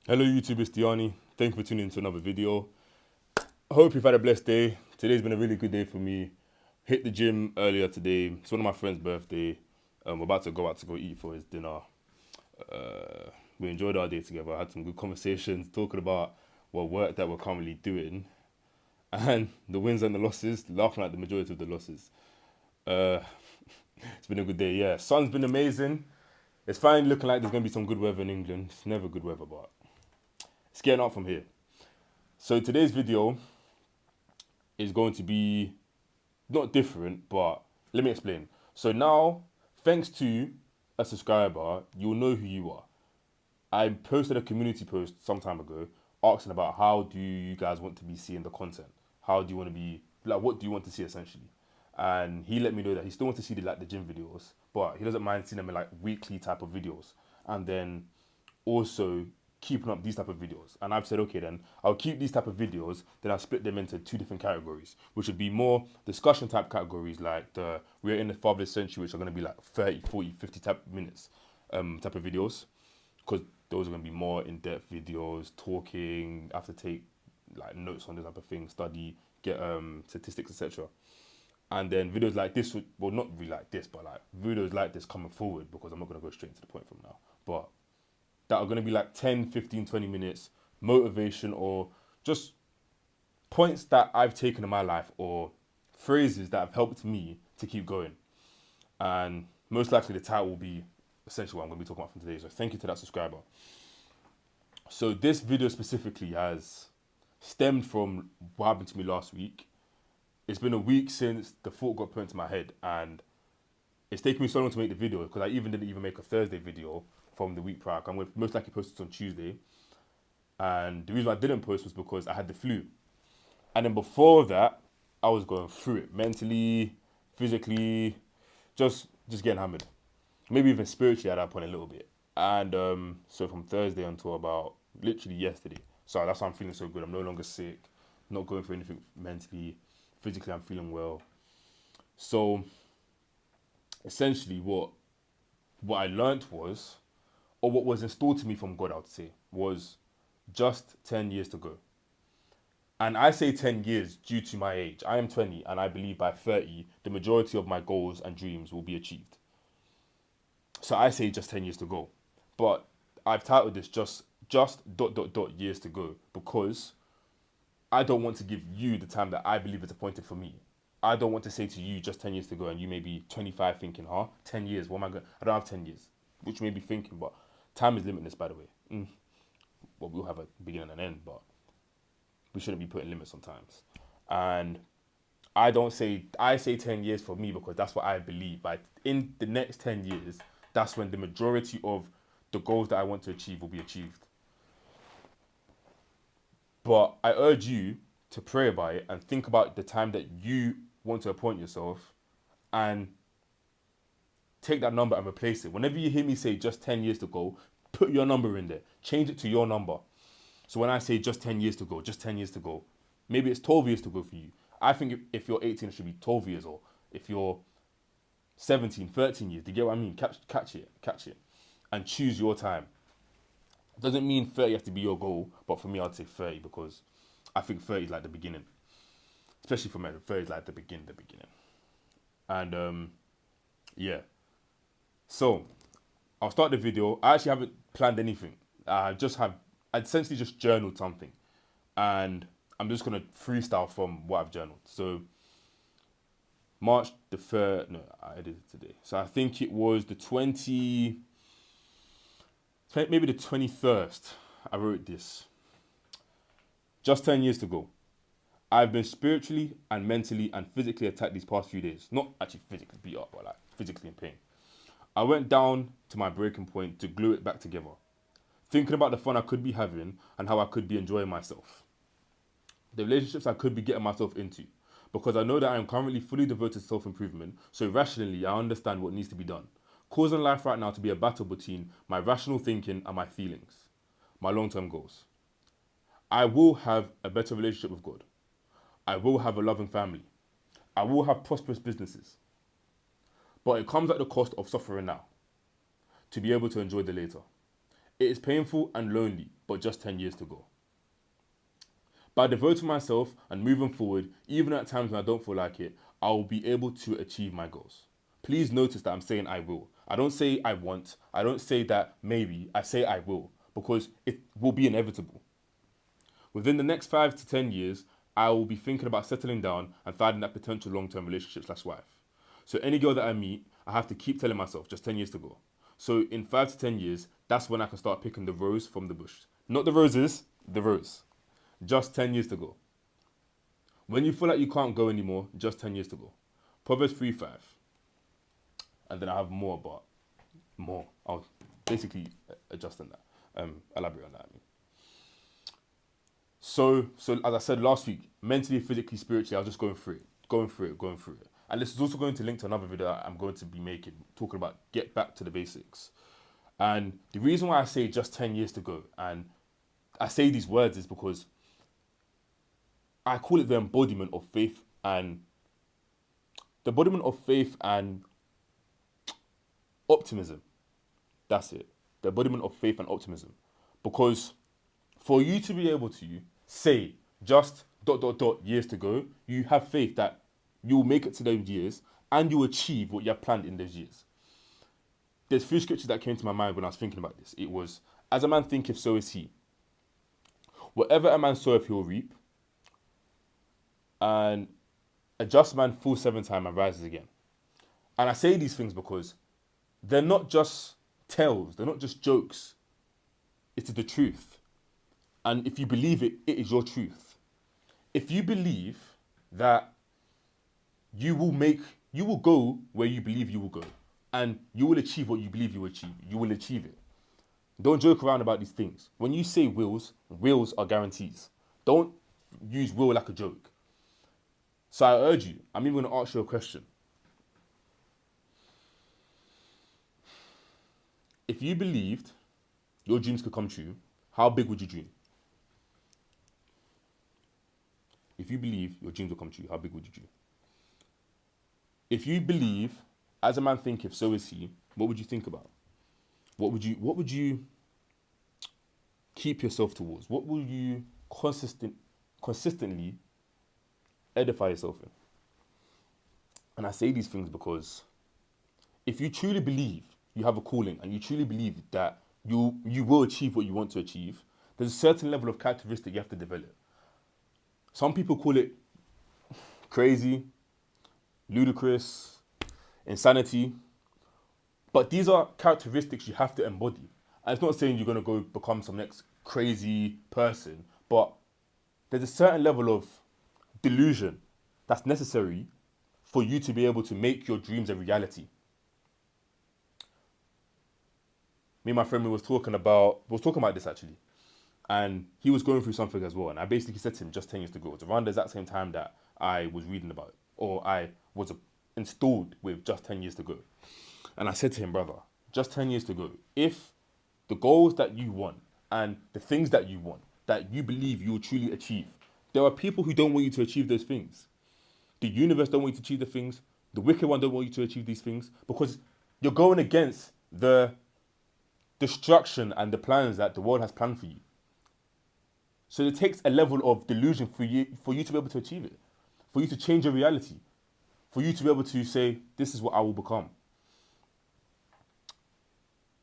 Hello YouTube, it's Diani. Thank you for tuning into another video. I hope you've had a blessed day. Today's been a really good day for me. Hit the gym earlier today. It's one of my friend's birthday. We're about to go out to go eat for his dinner. We enjoyed our day together. I had some good conversations talking about what work that we're currently doing and the wins and the losses, laughing at the majority of the losses. Uh, it's been a good day, yeah. Sun's been amazing. It's finally looking like there's going to be some good weather in England. It's never good weather, but it's getting up from here. So today's video is going to be not different, but let me explain. So now, thanks to a subscriber, you'll know who you are. I posted a community post some time ago asking about how do you guys want to be seeing the content? How do you want to be like? What do you want to see essentially? And he let me know that he still wants to see the gym videos, but he doesn't mind seeing them in like weekly type of videos. And then also keeping up these type of videos. And I've said, okay, then I'll keep these type of videos, then I'll split them into two different categories, which would be more discussion type categories like we're in the fatherless century, which are going to be like 30, 40, 50 type minutes type of videos, because those are going to be more in-depth videos, talking, I have to take like notes on this type of thing, study, get statistics, etc. And then videos like this would, well, not really like this, but like videos like this coming forward, because I'm not going to go straight to the point from now, but that are going to be like 10, 15, 20 minutes motivation or just points that I've taken in my life or phrases that have helped me to keep going. And most likely the title will be essentially what I'm going to be talking about from today. So thank you to that subscriber. So this video specifically has stemmed from what happened to me last week. It's been a week since the thought got put into my head, and it's taken me so long to make the video because I didn't even make a Thursday video from the week prior. I'm going to most likely post it on Tuesday. And the reason I didn't post was because I had the flu. And then before that, I was going through it mentally, physically, just getting hammered. Maybe even spiritually at that point a little bit. And so from Thursday until about literally yesterday. So that's why I'm feeling so good. I'm no longer sick, not going through anything mentally. Physically, I'm feeling well. So essentially, what I learned was, or what was installed to me from God, I would say, was just 10 years to go. And I say 10 years due to my age. I am 20 and I believe by 30, the majority of my goals and dreams will be achieved. So I say just 10 years to go. But I've titled this just dot dot dot years to go because I don't want to give you the time that I believe is appointed for me. I don't want to say to you just 10 years to go and you may be 25 thinking, huh? 10 years, what am I going to... I don't have 10 years, which you may be thinking, but time is limitless, by the way. Well, we'll have a beginning and end, but we shouldn't be putting limits sometimes. And I say 10 years for me because that's what I believe. But in the next 10 years, that's when the majority of the goals that I want to achieve will be achieved. But I urge you to pray about it and think about the time that you want to appoint yourself and take that number and replace it. Whenever you hear me say just 10 years to go, put your number in there. Change it to your number. So when I say just 10 years to go, just 10 years to go, maybe it's 12 years to go for you. I think if you're 18, it should be 12 years, or if you're 17, 13 years. Do you get what I mean? Catch it. And choose your time. Doesn't mean 30 has to be your goal, but for me, I'd say 30 because I think 30 is like the beginning. Especially for men, 30 is like the beginning. And yeah. So I'll start the video. I actually haven't planned anything. I essentially just journaled something. And I'm just going to freestyle from what I've journaled. So March the 3rd, no, I did it today. So I think it was maybe the 21st, I wrote this. Just 10 years to go. I've been spiritually and mentally and physically attacked these past few days. Not actually physically beat up, but like physically in pain. I went down to my breaking point to glue it back together. Thinking about the fun I could be having and how I could be enjoying myself. The relationships I could be getting myself into. Because I know that I am currently fully devoted to self-improvement, so rationally I understand what needs to be done. Causing life right now to be a battle between my rational thinking and my feelings. My long-term goals. I will have a better relationship with God. I will have a loving family. I will have prosperous businesses. But it comes at the cost of suffering now to be able to enjoy the later. It is painful and lonely, but just 10 years to go. By devoting myself and moving forward, even at times when I don't feel like it, I will be able to achieve my goals. Please notice that I'm saying I will. I don't say I want. I don't say that maybe. I say I will, because it will be inevitable. Within the next 5 to 10 years, I will be thinking about settling down and finding that potential long-term relationship / wife. So any girl that I meet, I have to keep telling myself just 10 years to go. So in 5 to 10 years, that's when I can start picking the rose from the bush. Not the roses, the rose. Just 10 years to go. When you feel like you can't go anymore, just 10 years to go. Proverbs 3:5. And then I have more, but more. I'll basically adjust on that. Elaborate on that. So as I said last week, mentally, physically, spiritually, I was just going through it. And this is also going to link to another video that I'm going to be making, talking about get back to the basics. And the reason why I say just 10 years to go, and I say these words, is because I call it the embodiment of faith and optimism. That's it. The embodiment of faith and optimism. Because for you to be able to say just ... years to go, you have faith that you will make it to those years and you achieve what you have planned in those years. There's 3 scriptures that came to my mind when I was thinking about this. It was, as a man thinketh, so is he. Whatever a man soweth, he will reap. And a just man falls 7 times and rises again. And I say these things because they're not just tales, they're not just jokes. It's the truth. And if you believe it, it is your truth. If you believe that you will go where you believe you will go, and you will achieve what you believe you will achieve it. Don't joke around about these things. When you say wills are guarantees. Don't use will like a joke. So I urge you, I'm even going to ask you a question. If you believed your dreams could come true, how big would you dream? If you believe your dreams will come true, how big would you dream? If you believe, as a man thinketh, so is he, what would you think about? What would you keep yourself towards? What will you consistently edify yourself in? And I say these things because if you truly believe you have a calling and you truly believe that you will achieve what you want to achieve, there's a certain level of characteristic you have to develop. Some people call it crazy, ludicrous, insanity, but these are characteristics you have to embody. And it's not saying you're going to go become some next crazy person, but there's a certain level of delusion that's necessary for you to be able to make your dreams a reality. Me and my friend was talking about this actually, and he was going through something as well. And I basically said to him, just 10 years to go. It's around the exact same time that I was reading about it, or I was installed with just 10 years to go. And I said to him, brother, just 10 years to go. If the goals that you want and the things that you want, that you believe you will truly achieve, there are people who don't want you to achieve those things. The universe don't want you to achieve the things. The wicked one don't want you to achieve these things, because you're going against the destruction and the plans that the world has planned for you. So it takes a level of delusion for you to be able to achieve it, for you to change your reality, for you to be able to say, this is what I will become.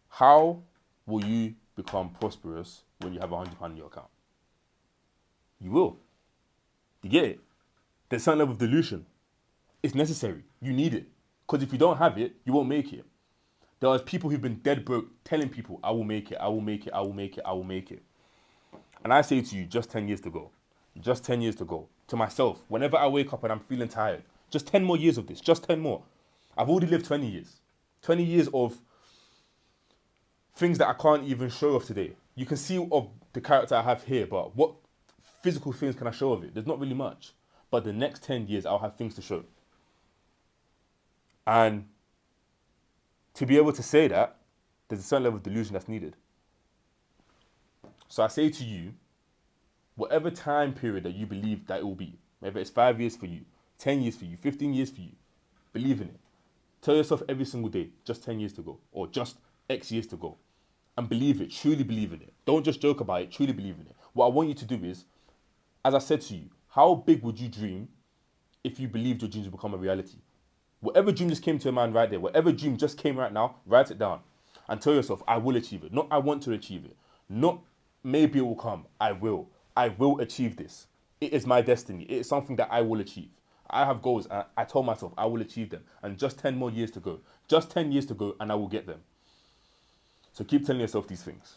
How will you become prosperous when you have £100 in your account? You will. You get it? There's some level of delusion. It's necessary. You need it. Because if you don't have it, you won't make it. There are people who've been dead broke telling people, I will make it, I will make it, I will make it, I will make it. And I say to you, just 10 years to go. Just 10 years to go. To myself, whenever I wake up and I'm feeling tired, just 10 more years of this, just 10 more. I've already lived 20 years. 20 years of things that I can't even show off today. You can see of the character I have here, but what physical things can I show of it? There's not really much. But the next 10 years, I'll have things to show. And to be able to say that, there's a certain level of delusion that's needed. So I say to you, whatever time period that you believe that it will be, whether it's 5 years for you, 10 years for you, 15 years for you, believe in it. Tell yourself every single day, just 10 years to go, or just X years to go. and believe it, truly believe in it. Don't just joke about it, truly believe in it. What I want you to do is, as I said to you, how big would you dream if you believed your dreams would become a reality? Whatever dream just came to your mind right there, whatever dream just came right now, write it down and tell yourself, I will achieve it. Not I want to achieve it. Not maybe it will come. I will. I will achieve this. It is my destiny. It is something that I will achieve. I have goals and I told myself I will achieve them. And just 10 more years to go. Just 10 years to go and I will get them. So keep telling yourself these things.